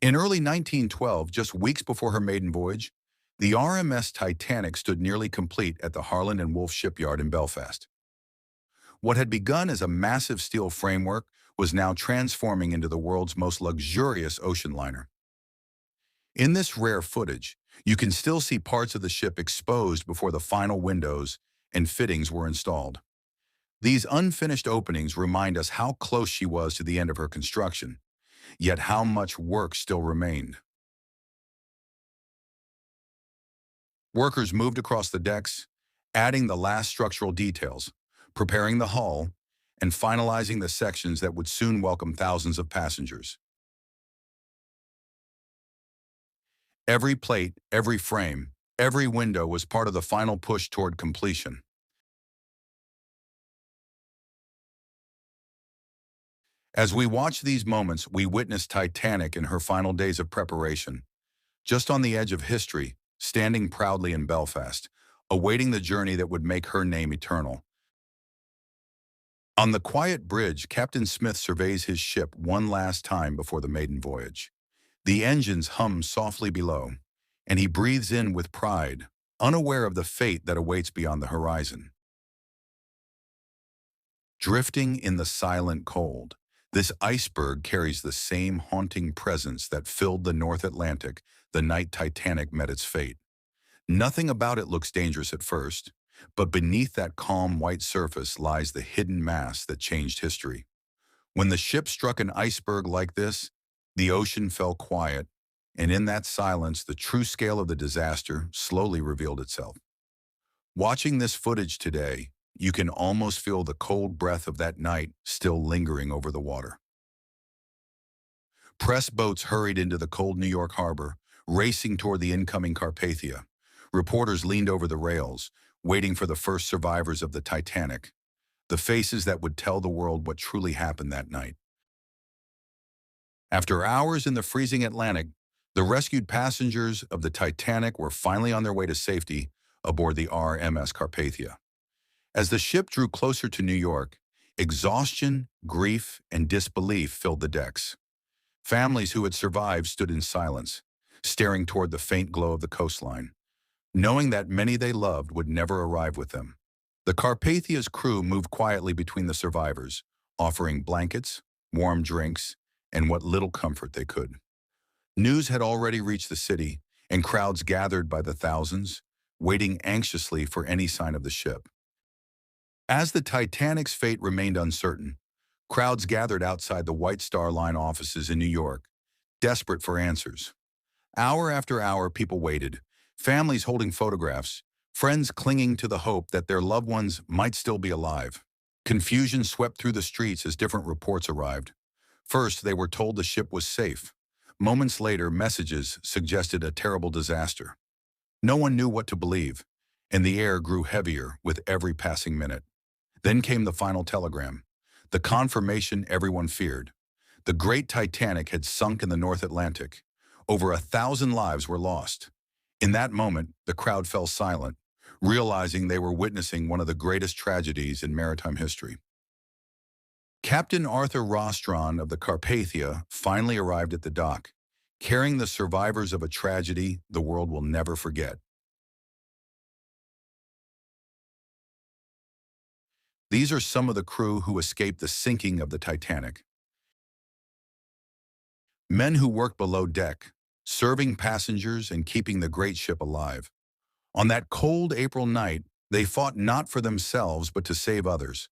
In early 1912, just weeks before her maiden voyage, the RMS Titanic stood nearly complete at the Harland and Wolff shipyard in Belfast. What had begun as a massive steel framework was now transforming into the world's most luxurious ocean liner. In this rare footage, you can still see parts of the ship exposed before the final windows and fittings were installed. These unfinished openings remind us how close she was to the end of her construction, yet how much work still remained. Workers moved across the decks, adding the last structural details, preparing the hull, and finalizing the sections that would soon welcome thousands of passengers. Every plate, every frame, every window was part of the final push toward completion. As we watch these moments, we witness Titanic in her final days of preparation, just on the edge of history, standing proudly in Belfast, awaiting the journey that would make her name eternal. On the quiet bridge, Captain Smith surveys his ship one last time before the maiden voyage. The engines hum softly below, and he breathes in with pride, unaware of the fate that awaits beyond the horizon. Drifting in the silent cold, this iceberg carries the same haunting presence that filled the North Atlantic the night Titanic met its fate. Nothing about it looks dangerous at first, but beneath that calm white surface lies the hidden mass that changed history. When the ship struck an iceberg like this, the ocean fell quiet, and in that silence, the true scale of the disaster slowly revealed itself. Watching this footage today, you can almost feel the cold breath of that night still lingering over the water. Press boats hurried into the cold New York harbor, racing toward the incoming Carpathia. Reporters leaned over the rails, waiting for the first survivors of the Titanic, the faces that would tell the world what truly happened that night. After hours in the freezing Atlantic, the rescued passengers of the Titanic were finally on their way to safety aboard the RMS Carpathia. As the ship drew closer to New York, exhaustion, grief, and disbelief filled the decks. Families who had survived stood in silence, staring toward the faint glow of the coastline, knowing that many they loved would never arrive with them. The Carpathia's crew moved quietly between the survivors, offering blankets, warm drinks, and what little comfort they could. News had already reached the city, and crowds gathered by the thousands, waiting anxiously for any sign of the ship. As the Titanic's fate remained uncertain, crowds gathered outside the White Star Line offices in New York, desperate for answers. Hour after hour, people waited, families holding photographs, friends clinging to the hope that their loved ones might still be alive. Confusion swept through the streets as different reports arrived. First, they were told the ship was safe. Moments later, messages suggested a terrible disaster. No one knew what to believe, and the air grew heavier with every passing minute. Then came the final telegram, the confirmation everyone feared. The great Titanic had sunk in the North Atlantic. Over 1,000 lives were lost. In that moment, the crowd fell silent, realizing they were witnessing one of the greatest tragedies in maritime history. Captain Arthur Rostron of the Carpathia finally arrived at the dock, carrying the survivors of a tragedy the world will never forget. These are some of the crew who escaped the sinking of the Titanic. Men who worked below deck, serving passengers and keeping the great ship alive. On that cold April night, they fought not for themselves but to save others,